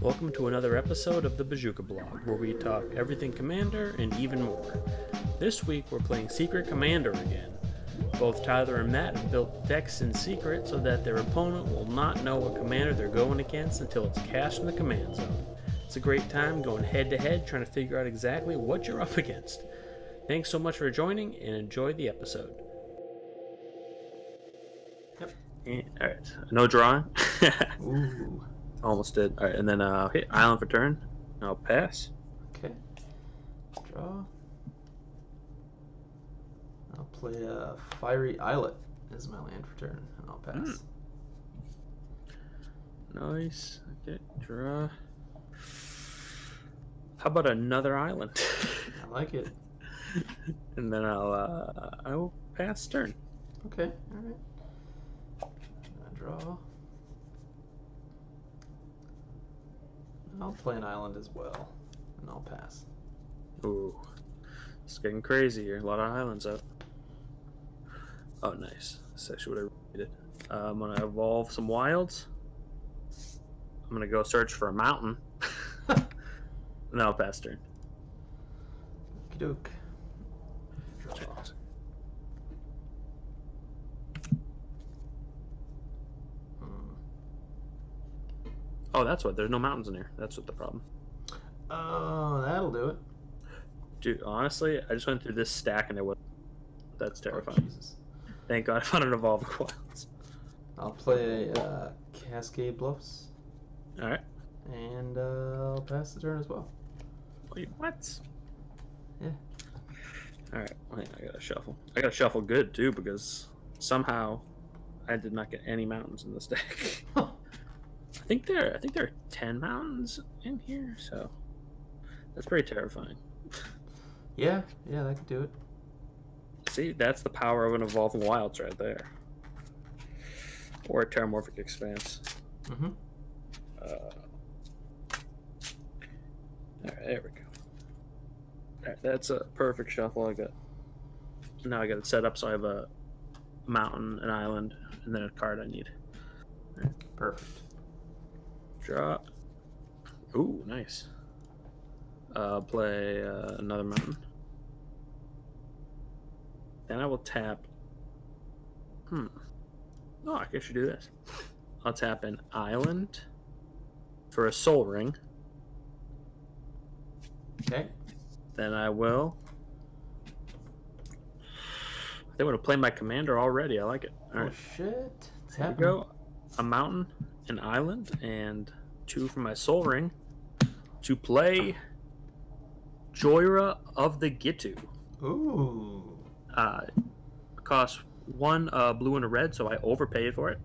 Welcome to another episode of the Bojuka blog, where we talk everything Commander and even more. This week we're playing Secret Commander again. Both Tyler and Matt have built decks in secret so that their opponent will not know what commander they're going against until it's cast from the command zone. It's a great time going head to head trying to figure out exactly what you're up against. Thanks so much for joining and enjoy the episode. Yep. Alright, no drawing. Ooh. Almost did. Alright, and then hit island for turn. I'll pass. Okay. Draw. I'll play a Fiery Islet as my land for turn, and I'll pass. Nice. Okay, draw. How about another island? I like it. And then I will pass turn. Okay, alright. Draw. I'll play an island as well, and I'll pass. Ooh. It's getting crazy here. A lot of islands out. Oh, nice. That's actually what I needed. I'm going to evolve some wilds. I'm going to go search for a mountain. And then I'll pass turn. Okie doke. Draw. Oh, that's what. There's no mountains in here. That's what the problem. Oh, that'll do it. Dude, honestly, I just went through this stack and it was. That's Oh, terrifying. Jesus. Thank God I found an evolving wilds. I'll play Cascade Bluffs, Alright. and I'll pass the turn as well. Wait, what? Yeah. Alright, wait, I gotta shuffle. I gotta shuffle good too because somehow I did not get any mountains in this deck. I think there are 10 mountains in here, so that's pretty terrifying. Yeah, that could do it. See, that's the power of an evolving wilds right there. Or a terramorphic expanse. Mm-hmm. Alright, there we go. Alright, that's a perfect shuffle. Now I got it set up so I have a mountain, an island, and then a card I need. Right, perfect. Draw. Ooh, nice. Play another mountain. Then I will tap. Oh, I guess you do this. I'll tap an island for a soul ring. Okay. Then I will. They would have played my commander already. I like it. All right. Oh shit! It's There we happening. go. A mountain, an island, and 2 from my soul ring to play Joyra of the Gitu. Ooh. Costs 1 blue and a red, so I overpaid for it.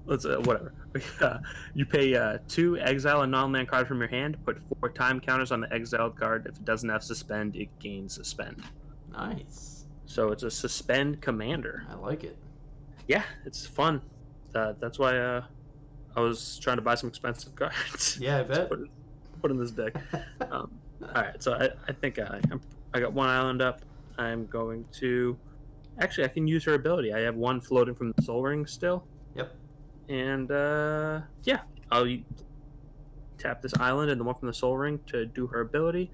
Let's whatever. You pay 2, exile a non-land card from your hand. Put 4 time counters on the exiled card. If it doesn't have suspend, it gains suspend. Nice. So it's a suspend commander. I like it. Yeah, it's fun. That's why I was trying to buy some expensive cards. Yeah, I bet. Put in this deck. All right, so I think I got 1 island up. I'm going to actually I can use her ability. I have 1 floating from the soul ring still. Yep. And yeah, I'll tap this island and the 1 from the soul ring to do her ability,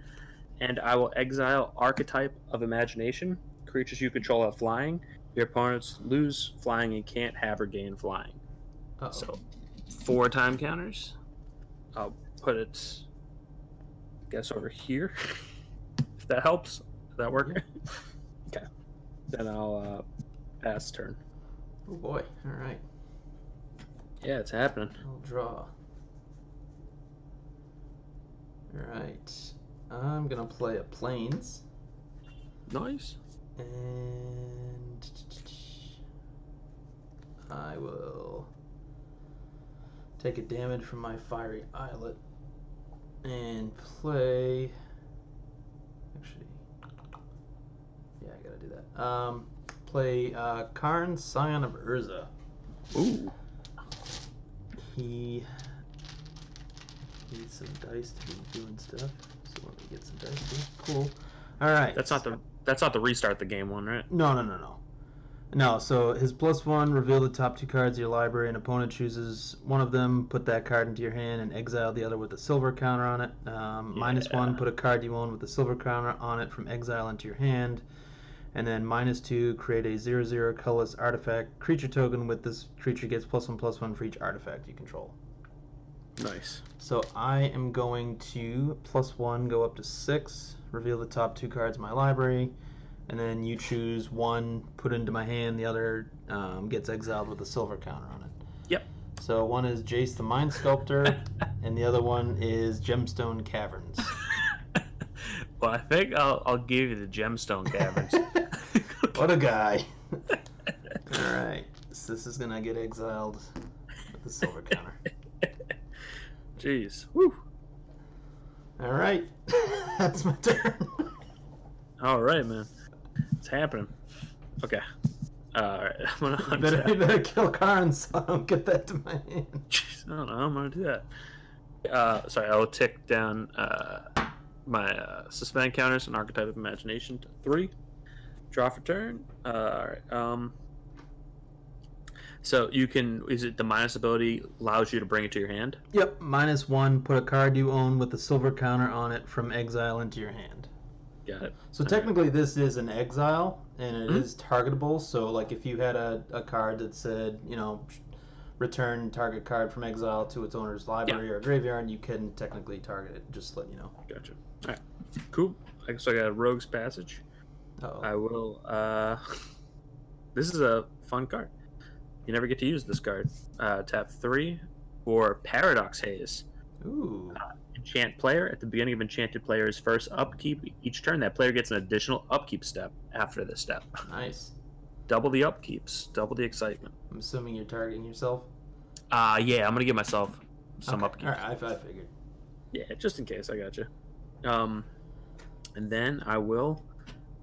and I will exile Archetype of Imagination. Creatures you control have flying. Your opponents lose flying and can't have or gain flying. Uh-oh. So 4 time counters. I'll put it, I guess, over here. If that helps. Does that work? Okay. Then I'll pass turn. Oh boy. All right. Yeah, it's happening. I'll draw. All right. I'm gonna play a Plains, Nice. and I will take a damage from my Fiery Islet and play. Actually, yeah, I gotta do that. Play Karn, Scion of Urza. Ooh. He needs some dice to be doing stuff, so let me get some dice here. Cool. All right. That's not the restart the game one, right? No. No, so his +1, reveal the top 2 cards of your library. An opponent chooses one of them, put that card into your hand, and exile the other with a silver counter on it. -1, put a card you own with a silver counter on it from exile into your hand. And then -2, create a 0/0 colorless artifact creature token. With this creature gets +1/+1 for each artifact you control. Nice. So I am going to +1 go up to 6, reveal the top 2 cards of my library, and then you choose one, put into my hand, the other gets exiled with a silver counter on it. Yep. So one is Jace the Mind Sculptor, and the other one is Gemstone Caverns. Well, I think I'll give you the Gemstone Caverns. What a guy. Alright, so this is going to get exiled with the silver counter. Jeez. Woo. Alright, that's my turn. Alright, man. It's happening. Okay. Alright, I'm gonna untap. You better kill Karn so I don't get that to my hand. Jeez, I don't know how I'm gonna do that. Sorry, I will tick down my suspend counters and Archetype of Imagination to 3. Draw for turn. Alright. So you can, is it the minus ability allows you to bring it to your hand? Yep, -1, put a card you own with a silver counter on it from exile into your hand. Got it. So technically this is an exile, and it is targetable, so like if you had a card that said, you know, return target card from exile to its owner's library or graveyard, you can technically target it, just let you know. Gotcha. Alright, cool. So I got a Rogue's Passage. Uh-oh. I will, this is a fun card. You never get to use this card. Tap 3 for Paradox Haze. Ooh. Enchant player. At the beginning of enchanted player's first upkeep, each turn that player gets an additional upkeep step after this step. Nice. Double the upkeeps, double the excitement. I'm assuming you're targeting yourself? Yeah, I'm gonna give myself some upkeep. Alright, I figured. Yeah, just in case, I got you. And then I will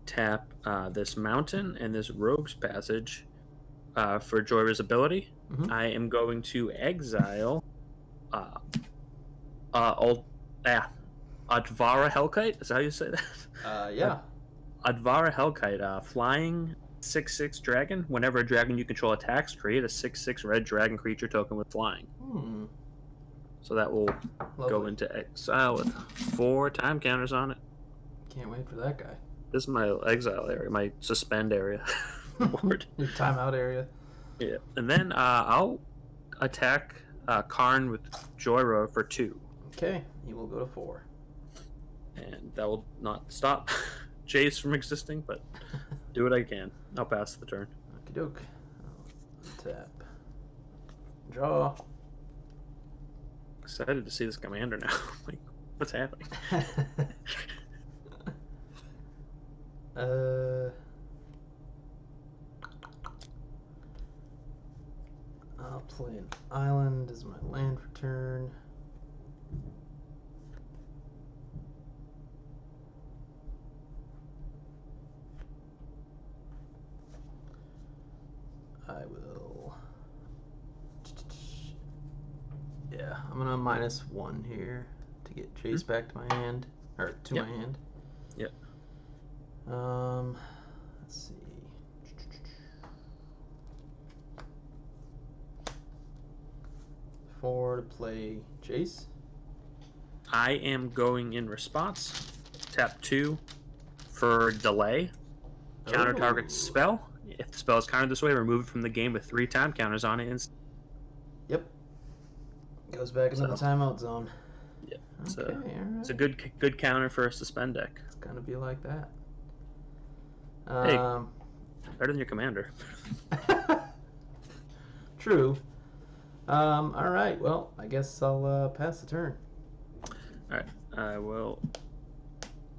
tap this Mountain and this Rogue's Passage for Joyra's ability. I am going to exile Advara Hellkite. Is that how you say that? Yeah. Advara Hellkite, flying 6/6 dragon. Whenever a dragon you control attacks, create a 6/6 red dragon creature token with flying. So that will go into exile with 4 time counters on it. Can't wait for that guy. This is my exile area, my suspend area. Board. Your timeout area. Yeah, and then I'll attack Karn with Joyra for 2. Okay, he will go to 4. And that will not stop Jace from existing, but do what I can. I'll pass the turn. Okie doke. Tap. Draw. Excited to see this commander now. Like, what's happening? I'll play an island as my land for turn. I will. Yeah, I'm gonna -1 here to get Jace back to my hand, or to my hand. Yep. Let's see. Four to play Jace. I am going in response. Tap 2 for delay. Counter target spell. If the spell is countered this way, remove it from the game with 3 time counters on it. Yep. Goes back into the timeout zone. Yep. Okay, alright. It's a good counter for a suspend deck. It's gonna be like that. Hey, better than your commander. True. Alright, well, I guess I'll pass the turn. Alright, I will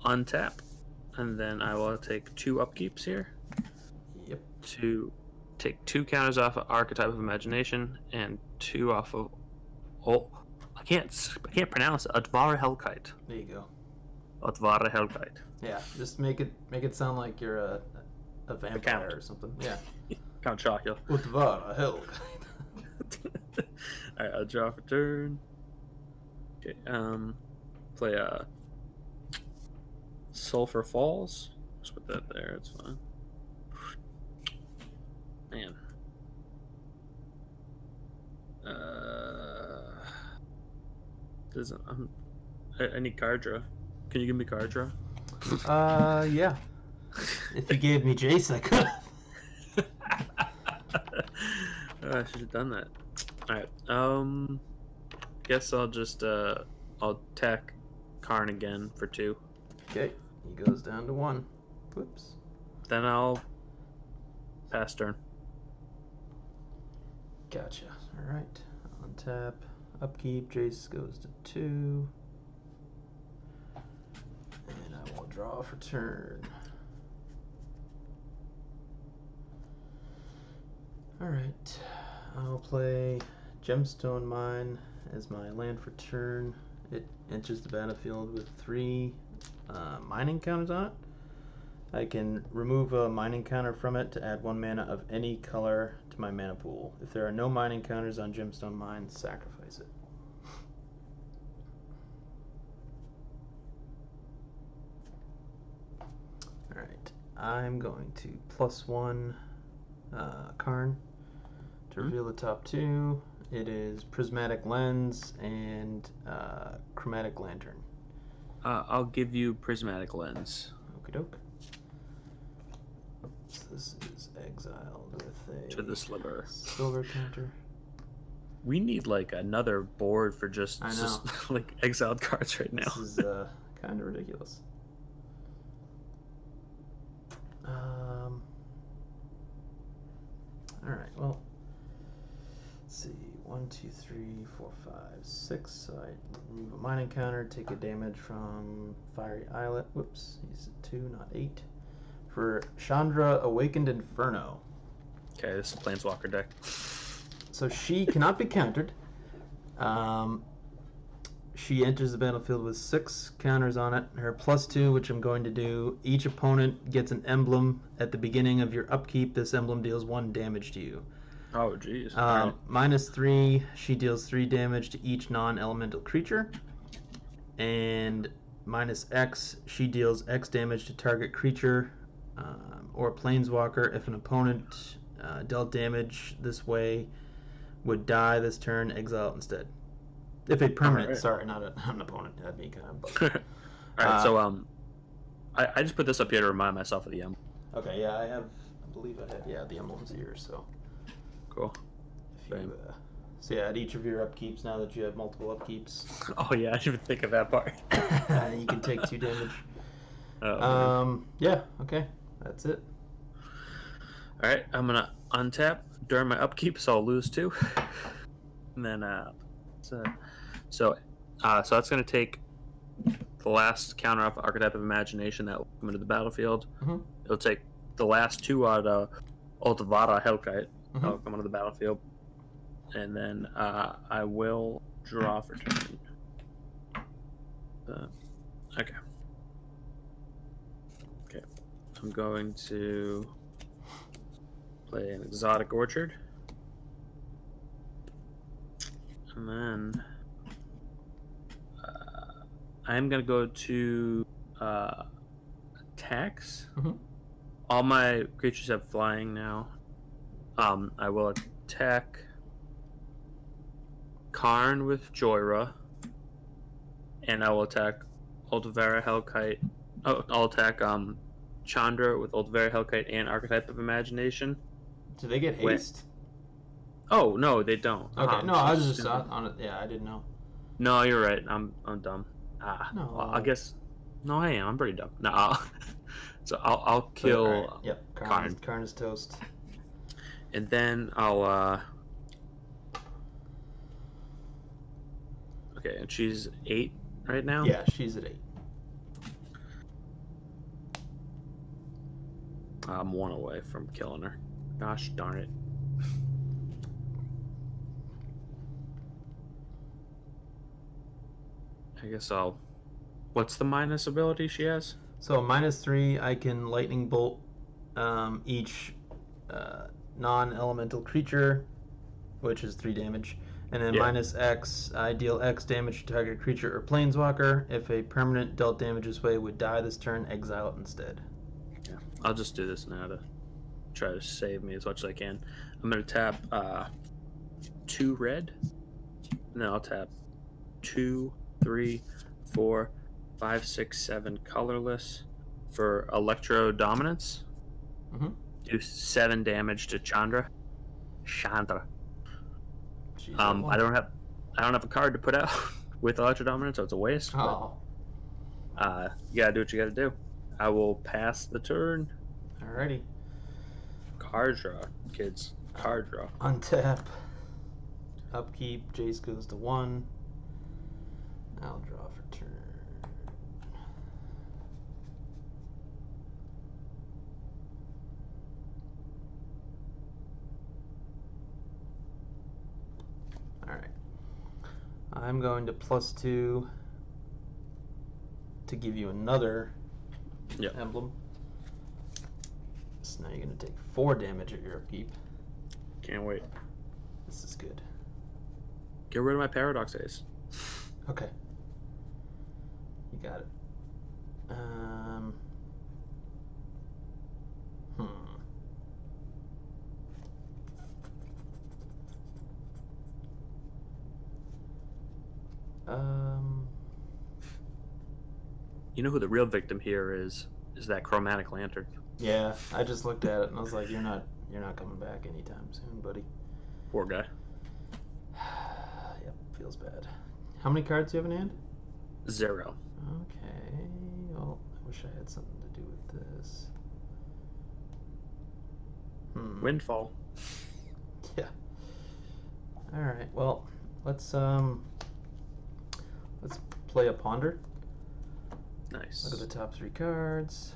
untap, and then I will take 2 upkeeps here. Yep. To take 2 counters off of Archetype of Imagination, and 2 off of... Oh, I can't pronounce it. Advara Hellkite. There you go. Advara Hellkite. Yeah, just make it sound like you're a vampire or something. Yeah. Count Chocula. Advara Hellkite. Alright, I'll draw for turn. Okay, play Sulphur Falls. Just put that there, it's fine. Man. I need card draw. Can you give me card draw? Yeah. If you gave me Jace, I could. I should have done that. Alright, guess I'll just, I'll attack Karn again for 2. Okay, he goes down to 1. Whoops. Then I'll pass turn. Gotcha. Alright, untap, upkeep, Jace goes to 2. And I will draw for turn. Alright, I'll play Gemstone Mine as my land for turn. It enters the battlefield with 3 mining counters on it. I can remove a mining counter from it to add 1 mana of any color to my mana pool. If there are no mining counters on Gemstone Mine, sacrifice it. Alright, I'm going to +1 Karn to reveal the top 2. It is Prismatic Lens and Chromatic Lantern. I'll give you Prismatic Lens. Okie doke. So this is exiled with a To the sliver. silver counter. We need like another board for just like exiled cards right now. This is kind of ridiculous. Alright, well, let's see. 1, 2, 3, 4, 5, 6. So I remove a mining counter, take a damage from Fiery Islet. Whoops, he's at 2, not 8. For Chandra Awakened Inferno. Okay, this is a Planeswalker deck. So she cannot be countered. She enters the battlefield with 6 counters on it. Her +2, which I'm going to do, each opponent gets an emblem at the beginning of your upkeep. This emblem deals 1 damage to you. Oh, jeez. -3, she deals 3 damage to each non-elemental creature. And -X, she deals X damage to target creature or planeswalker. If an opponent dealt damage this way would die this turn, exile it instead. If a permanent, sorry, not an opponent, that'd be kind of bugged. Alright, so I just put this up here to remind myself of the emblem. Okay, yeah, I believe I have, the emblems here, so. Cool. If you, so yeah, at each of your upkeeps, now that you have multiple upkeeps. Oh yeah, I didn't even think of that part. You can take 2 damage. Oh, yeah, okay, that's it. Alright, I'm gonna untap during my upkeep, so I'll lose 2. And then, so that's gonna take the last counter off Archetype of Imagination that will come into the battlefield. Mm-hmm. It'll take the last 2 out of Ultivara Hellkite. Mm-hmm. That'll come onto the battlefield. And then I will draw for turn. Okay. Okay. I'm going to play an Exotic Orchard. And then I'm going to go to attacks. Mm-hmm. All my creatures have flying now. I will attack Karn with Joyra. And I will attack Ultivara Hellkite. Oh, I'll attack Chandra with Ultivara Hellkite and Archetype of Imagination. Do they get haste? Oh no, they don't. Okay, no, I was just on it. Yeah, I didn't know. No, you're right. I'm dumb. No. Well, I guess. No, I am. I'm pretty dumb. No, so I'll kill. Right. Yep. Karn. Karn is toast. And then I'll. Okay, and she's 8 right now. Yeah, she's at 8. I'm 1 away from killing her. Gosh darn it. I guess I'll. What's the minus ability she has? So -3, I can lightning bolt each non-elemental creature, which is 3 damage, and then -X, I deal X damage to target creature or planeswalker. If a permanent dealt damage this way would die this turn, exile it instead. Yeah, I'll just do this now to try to save me as much as I can. I'm gonna tap 2 red, and then I'll tap 2, 3, 4, 5, 6, 7 colorless for Electro Dominance. Mm-hmm. Do 7 damage to Chandra. Chandra. Jeez, I don't have a card to put out with Electro Dominance, so it's a waste. Oh. But, you gotta do what you gotta do. I will pass the turn. Alrighty. Card draw, kids. Card draw. Untap. Upkeep. Jace goes to 1. I'll draw for turn. Alright. I'm going to +2 to give you another emblem. So now you're going to take 4 damage at your upkeep. Can't wait. This is good. Get rid of my Paradox Ace. Okay. You got it. You know who the real victim here is? Is that Chromatic Lantern. Yeah, I just looked at it and I was like, you're not coming back anytime soon, buddy. Poor guy. Yep, feels bad. How many cards do you have in hand? 0. Okay. Well, I wish I had something to do with this. Windfall. Yeah. All right. Well, let's play a ponder. Nice. Look at the top 3 cards.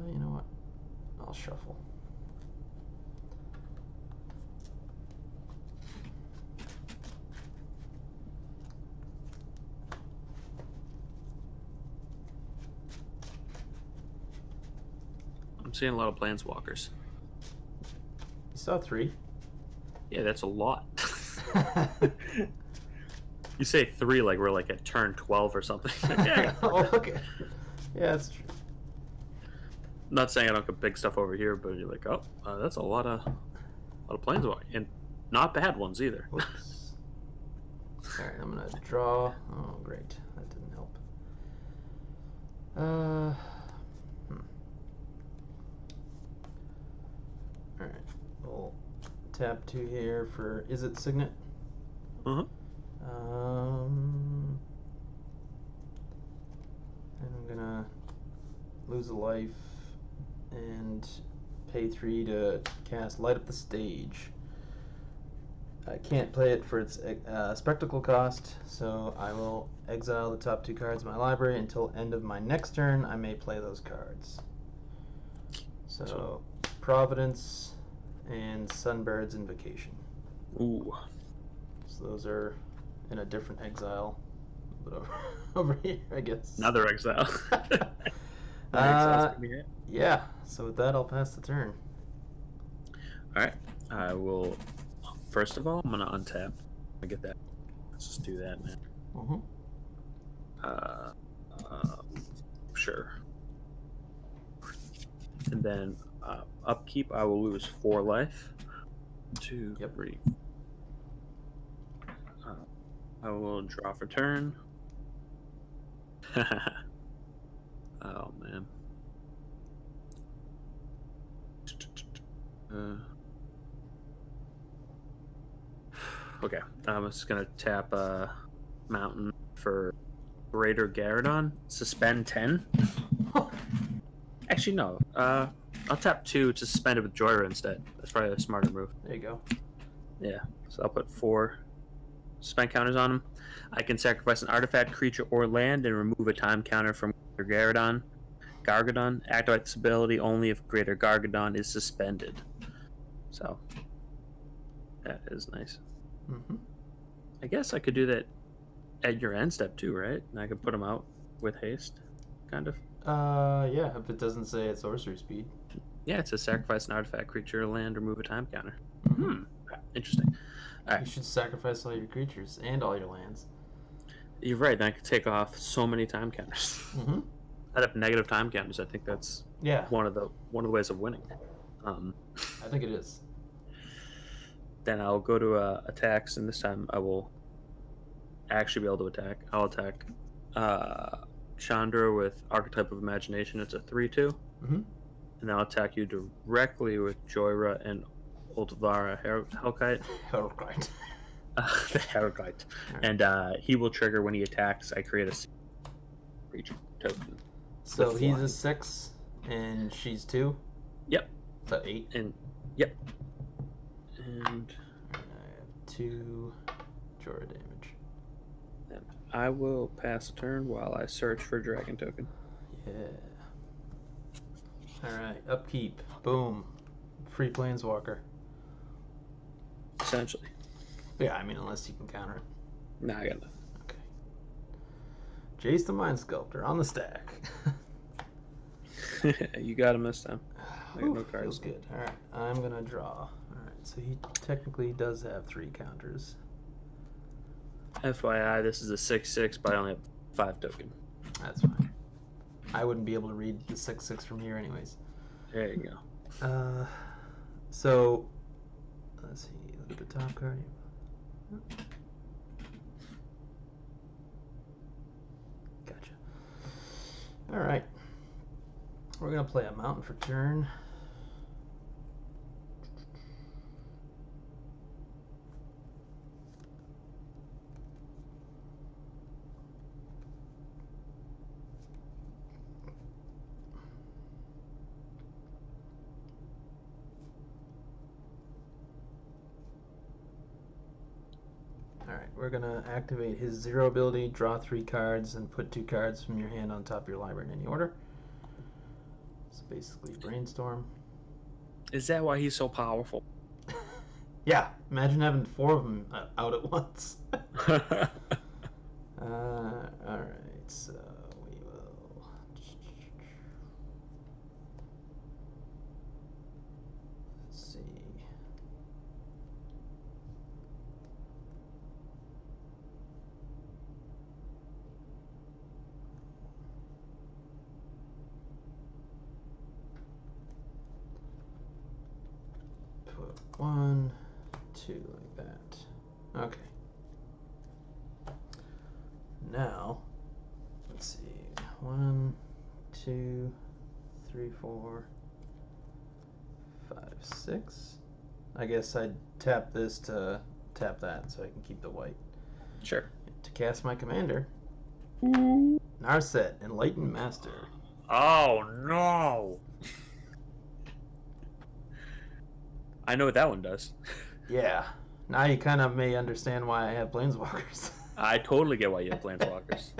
You know what? I'll shuffle. I'm seeing a lot of Planeswalkers. You saw 3? Yeah, that's a lot. You say 3 like we're like at turn 12 or something. Yeah, oh, okay. Yeah, that's true. I'm not saying I don't get big stuff over here, but you're like, oh, that's a lot of Planeswalkers, and not bad ones either. Whoops. All right, I'm gonna draw. Oh, great. That didn't help. All right, we'll tap 2 here for Is It Signet? Uh-huh. And I'm gonna lose a life and pay 3 to cast Light Up the Stage. I can't play it for its spectacle cost, so I will exile the top 2 cards of my library until end of my next turn. I may play those cards. So Providence and Sunbird's Invocation. Ooh. So those are in a different exile, but over here, I guess. Another exile. Yeah, so with that, I'll pass the turn. Alright, I will. First of all, I'm gonna untap. I get that. Let's just do that, man. Sure. And then upkeep, I will lose 4 life. 2, 3. I will draw for turn. Oh man. Okay, I'm just gonna tap Mountain for Greater Garrodon. Suspend 10. Actually, no. I'll tap 2 to suspend it with Joyra instead. That's probably a smarter move. There you go. Yeah, so I'll put 4 suspend counters on him. I can sacrifice an artifact, creature, or land and remove a time counter from Greater Gargadon. Activate this ability only if Greater Gargadon is suspended. So, that is nice. I guess I could do that at your end step too, right? And I could put them out with haste, kind of. Yeah, if it doesn't say it's sorcery speed. Yeah, it says sacrifice an artifact, creature, land, remove a time counter. Mhm. Interesting. All You right. should sacrifice all your creatures and all your lands. You're right. Then I could take off so many time counters. Mm-hmm. I'd have negative time counters. I think that's Yeah, one of the ways of winning. I think it is. Then I'll go to attacks, and this time I will actually be able to attack. I'll attack Chandra with Archetype of Imagination. It's a 3/2. Mm-hmm. And I'll attack you directly with Joyra and Oltvara Hellkite. Hellkite. The Hellkite. Right. And he will trigger when he attacks. I create a creature token. So with he's flying. a 6, and she's 2. Yep. So 8. And yep. And I have 2 Jorah damage. and I will pass a turn while I search for dragon token. Yeah. Alright, upkeep. Boom. Free Planeswalker. Essentially. Yeah, I mean, unless you can counter it. Nah, I got nothing. Okay. Jace the Mind Sculptor on the stack. You got him this time. I got no cards. Feels good. Alright, I'm going to draw. Alright, so he technically does have 3 counters. FYI, this is a 6/6, but I only have 5 token. That's fine. I wouldn't be able to read the 6/6 from here anyways. There you go. So let's see, look at the top card. Gotcha. Alright. We're gonna play a mountain for turn. Alright, we're gonna activate his 0 ability, draw 3 cards, and put 2 cards from your hand on top of your library in any order. So basically, brainstorm. Is that why he's so powerful? Yeah, imagine having 4 of them out at once. Alright, so we will. Let's see. Put 1, 2 like that. Okay. Now, let's see. 1, 2, 3, 4, 5, 6. I guess I'd tap this to tap that so I can keep the white. Sure. To cast my commander, Narset, Enlightened Master. Oh no! I know what that one does. Yeah. Now you kind of may understand why I have Planeswalkers. I totally get why you have Planeswalkers.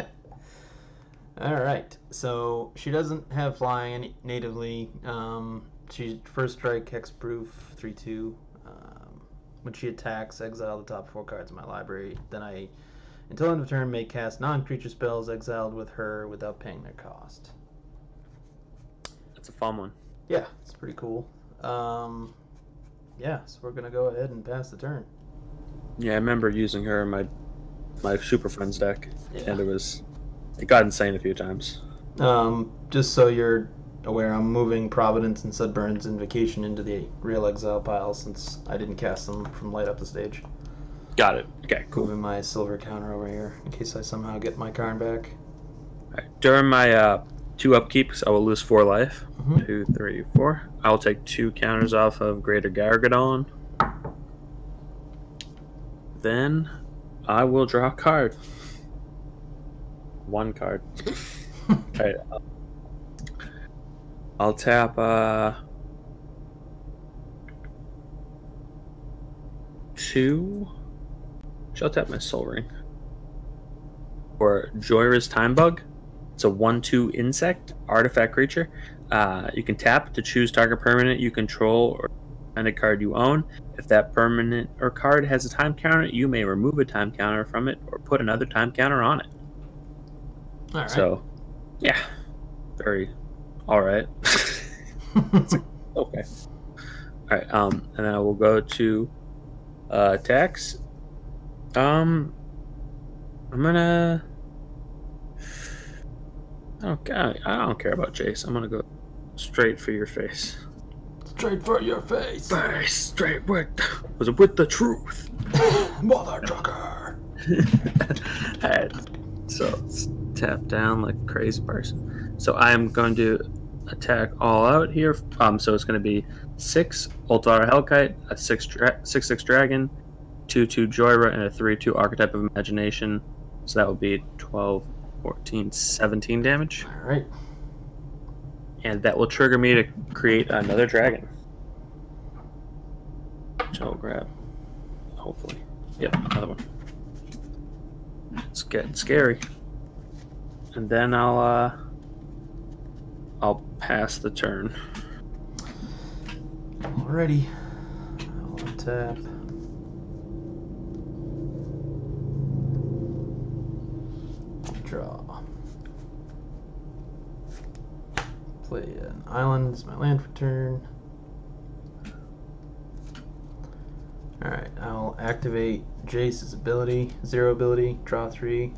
Alright, so she doesn't have flying natively. She's first strike, hexproof, 3/2. When she attacks, exile the top 4 cards of my library. Then I, until end of turn, may cast non-creature spells exiled with her without paying their cost. That's a fun one. Yeah, it's pretty cool. Yeah, so we're gonna go ahead and pass the turn. Yeah, I remember using her in my Super Friends deck, Yeah. and it got insane a few times. Just so you're aware, I'm moving Providence and Sudburn's Invocation into the real exile pile since I didn't cast them from light up the stage. Got it. Okay, cool. Moving my silver counter over here in case I somehow get my Karn back. All right. During my 2 upkeeps, I will lose 4 life. Mhm. 2, 3, 4. I will take 2 counters off of Greater Gargadon. Then I will draw a card. 1 card. Alright. I'll tap 2. I'll tap my Soul Ring. Or Joyra's Time Bug. It's a 1/2 insect artifact creature. You can tap to choose target permanent you control or a card you own. If that permanent or card has a time counter, you may remove a time counter from it or put another time counter on it. All right. So Yeah. Very alright. Okay. Alright, and then I will go to attacks. I'm gonna I don't care about Jace. I'm gonna go straight for your face. Straight for your face. Straight with the truth. Mother trucker. Alright. So let's tap down like a crazy person. So I'm going to attack all out here. So it's going to be 6 Ultara Hellkite, a 6/6 Dragon, 2/2 Joyra, and a 3/2 Archetype of Imagination. So that would be 12, 14, 17 damage. All right. And that will trigger me to create another dragon. Which I'll grab. Hopefully. Yep, another one. It's getting scary. And then I'll pass the turn. Alrighty. I'll untap. Draw. Play an island as my land for turn. Alright, I'll activate Jace's ability, 0 ability, draw 3.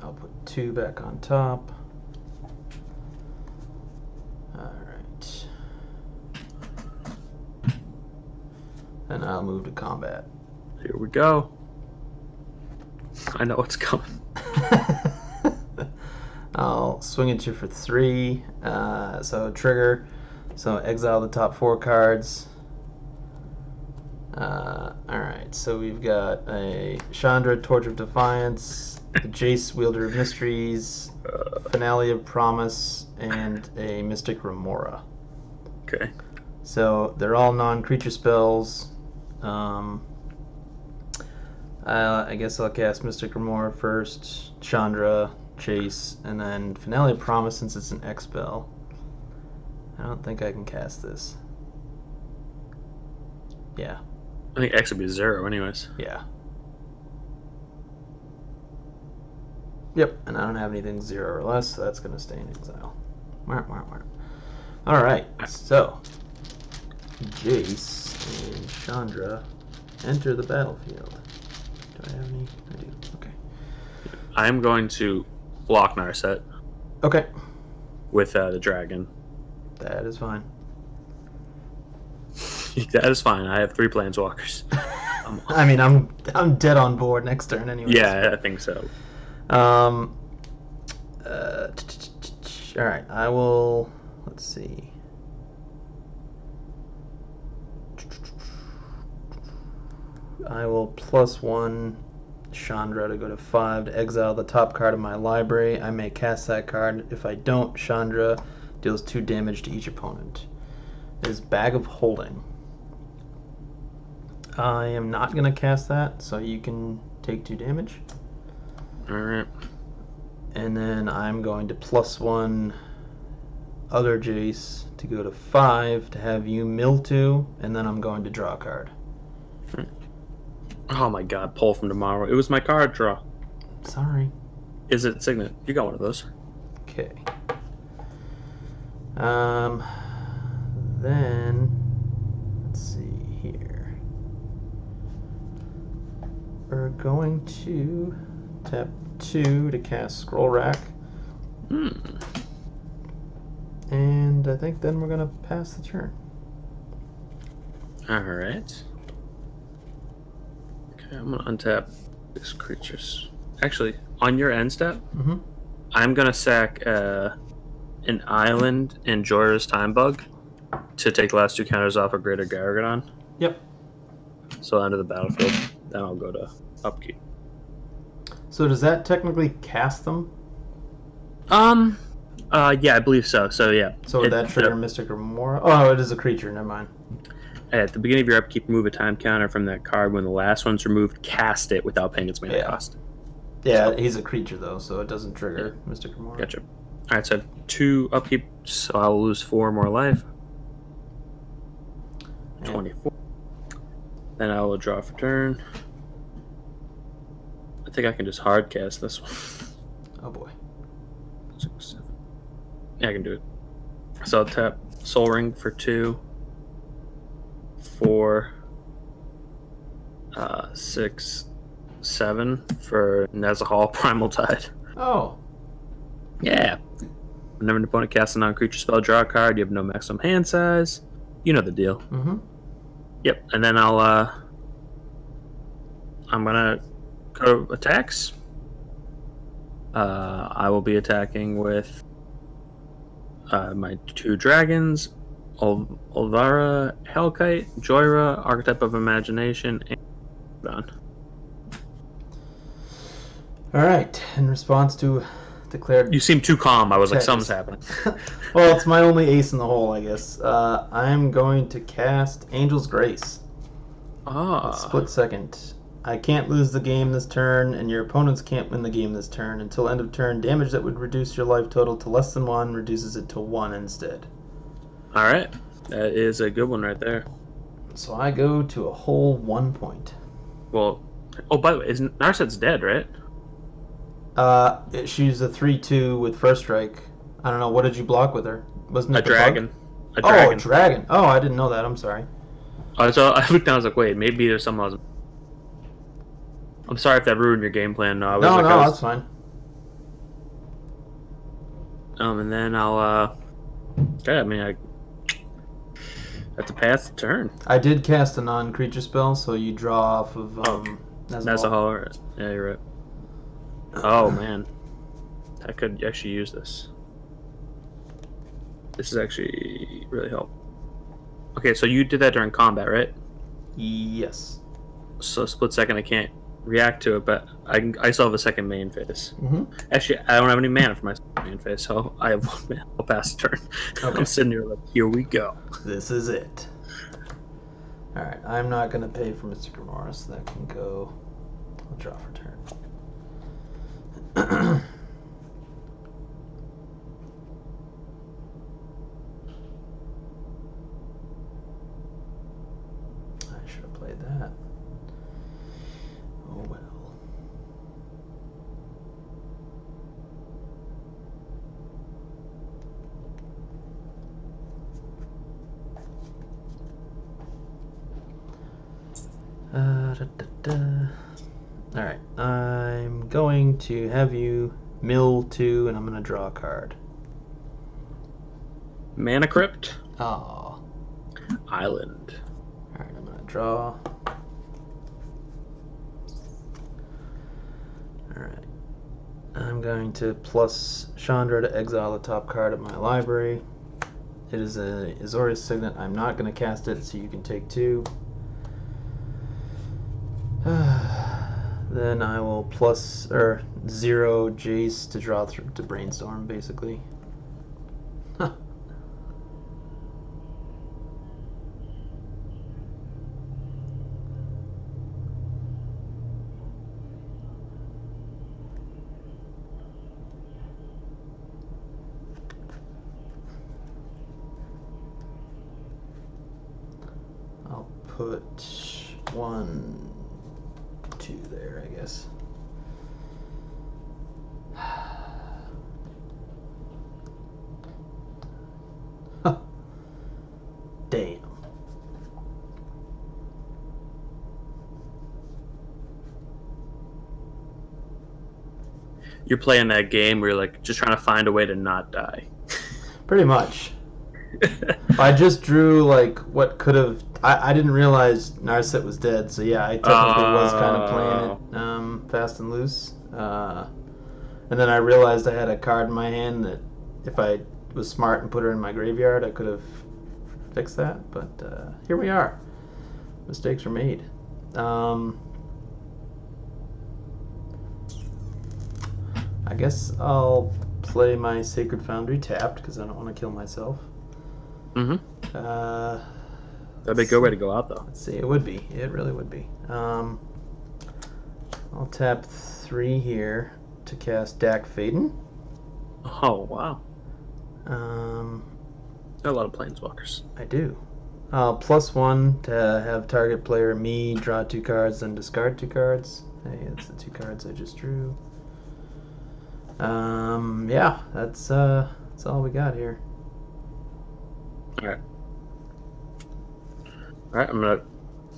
I'll put 2 back on top. Alright. And I'll move to combat. Here we go. I know what's coming. I'll swing at you for 3. So trigger. So exile the top 4 cards. Alright, so we've got a Chandra, Torch of Defiance, the Jace, Wielder of Mysteries, Finale of Promise, and a Mystic Remora. Okay. So they're all non-creature spells. I guess I'll cast Mystic Remora first, Chandra, Chase, and then Finale of Promise since it's an X spell. I don't think I can cast this. Yeah. I think X would be 0 anyways. Yeah. Yep, and I don't have anything 0 or less, so that's going to stay in exile. Alright, so Jace and Chandra enter the battlefield. Do I have any? I do. Okay. I'm going to block Narset Okay. with the dragon. That is fine. That is fine. I have 3 planeswalkers. I mean, I'm dead on board next turn anyway. Yeah, I think so. All right, I will. Let's see. I will +1 Chandra to go to 5 to exile the top card of my library. I may cast that card. If I don't, Chandra deals 2 damage to each opponent. It is Bag of Holding. I am not going to cast that, so you can take 2 damage. Alright. And then I'm going to +1 other Jace to go to 5 to have you mill 2, and then I'm going to draw a card. Oh my god, pull from tomorrow. It was my card draw. Sorry. Is it Signet? You got one of those. Okay. Then let's see here. We're going to tap 2 to cast Scroll Rack. And I think then we're gonna pass the turn. Alright. Okay, I'm gonna untap these creatures. Actually, on your end step, I'm gonna sack an island in Jorah's Time Bug to take the last 2 counters off of Greater Gargadon. Yep. So under the battlefield, then I'll go to upkeep. So does that technically cast them? Yeah, I believe so. So yeah. So would that trigger Mystic Remora? Oh, it is a creature. Never mind. At the beginning of your upkeep, remove a time counter from that card. When the last one's removed, cast it without paying its mana cost. Yeah, he's a creature though, so it doesn't trigger Mystic Remora. Gotcha. Alright, so I have 2 upkeep So I'll lose 4 more life. 24. Then I will draw for turn. I think I can just hard cast this one. Oh boy. 6, 7. Yeah, I can do it. So I'll tap Soul Ring for 2, 4, 6, 7 for Nezahal Primal Tide. Oh. Yeah. Whenever an opponent casts a non-creature spell, draw a card. You have no maximum hand size. You know the deal. Mm-hmm. Yep. And then I'm gonna go attacks. I will be attacking with my 2 dragons, Olvara, Hellkite, Joyra, Archetype of Imagination, and Don. All right. In response to declared... You seem too calm. I was like, Texas. something's happening. Well, it's my only ace in the hole, I guess. I'm going to cast Angel's Grace. Split second. I can't lose the game this turn, and your opponents can't win the game this turn. Until end of turn, damage that would reduce your life total to less than 1 reduces it to 1 instead. Alright. That is a good one right there. So I go to a whole 1 point. Well, oh, by the way, Narset's dead, right? She's a 3/2 with first strike. I don't know, what did you block with her? Wasn't it A dragon. A dragon. Oh, I didn't know that. I'm sorry. So I looked down, I was like, wait, maybe there's something else. I'm sorry if that ruined your game plan. No, that's fine. And then I'll, I have to pass the turn. I did cast a non-creature spell, so you draw off of, Nezahal. Yeah, you're right. Oh, man. I could actually use this. This is actually really helpful. Okay, so you did that during combat, right? Yes. So split second, I can't react to it, but I still have a second main phase. Mm-hmm. Actually, I don't have any mana for my main phase, so I have 1 mana. I'll pass the turn. Okay. I'm sitting here like, here we go. This is it. Alright, I'm not going to pay for Mr. Morris. That can go. I'll draw for turn. I should have played that. Oh well. Alright, I'm going to have you mill 2, and I'm going to draw a card. Mana Crypt. Oh. Island. Alright, I'm going to draw. Alright. I'm going to plus Chandra to exile the top card of my library. It is a Azorius Signet. I'm not going to cast it, so you can take 2. Then I will plus 0 Jace to draw through to brainstorm, basically. Huh. I'll put 1, 2 there, I guess. Huh. Damn. You're playing that game where you're like just trying to find a way to not die. Pretty much. I just drew like what could have. I didn't realize Narset was dead, so yeah, I technically was kind of playing it fast and loose. And then I realized I had a card in my hand that if I was smart and put her in my graveyard, I could have fixed that. But here we are. Mistakes were made. I guess I'll play my Sacred Foundry tapped because I don't want to kill myself. Mm-hmm. That'd be a good way to go out, though. Let's see. It would be. It really would be. I'll tap 3 here to cast Dak Faden. Oh, wow. A lot of planeswalkers. I do. +1 to have target player me draw 2 cards, then discard 2 cards. Hey, that's the 2 cards I just drew. Yeah, that's all we got here. All right, I'm gonna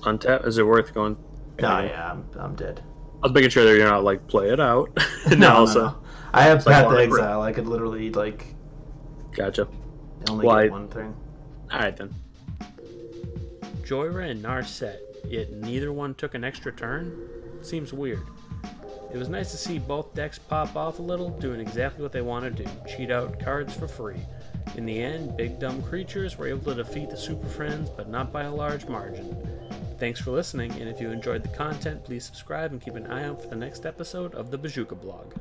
untap. Is it worth going? No, yeah, I'm dead. I was making sure that you're not like play it out. No. I have Path to like, Exile. I could literally like. Gotcha. Only get one thing. All right then. Joyra and Narset, yet neither one took an extra turn? Seems weird. It was nice to see both decks pop off a little, doing exactly what they want to do, cheat out cards for free. In the end, big dumb creatures were able to defeat the Super Friends, but not by a large margin. Thanks for listening, and if you enjoyed the content, please subscribe and keep an eye out for the next episode of the Bojuka blog.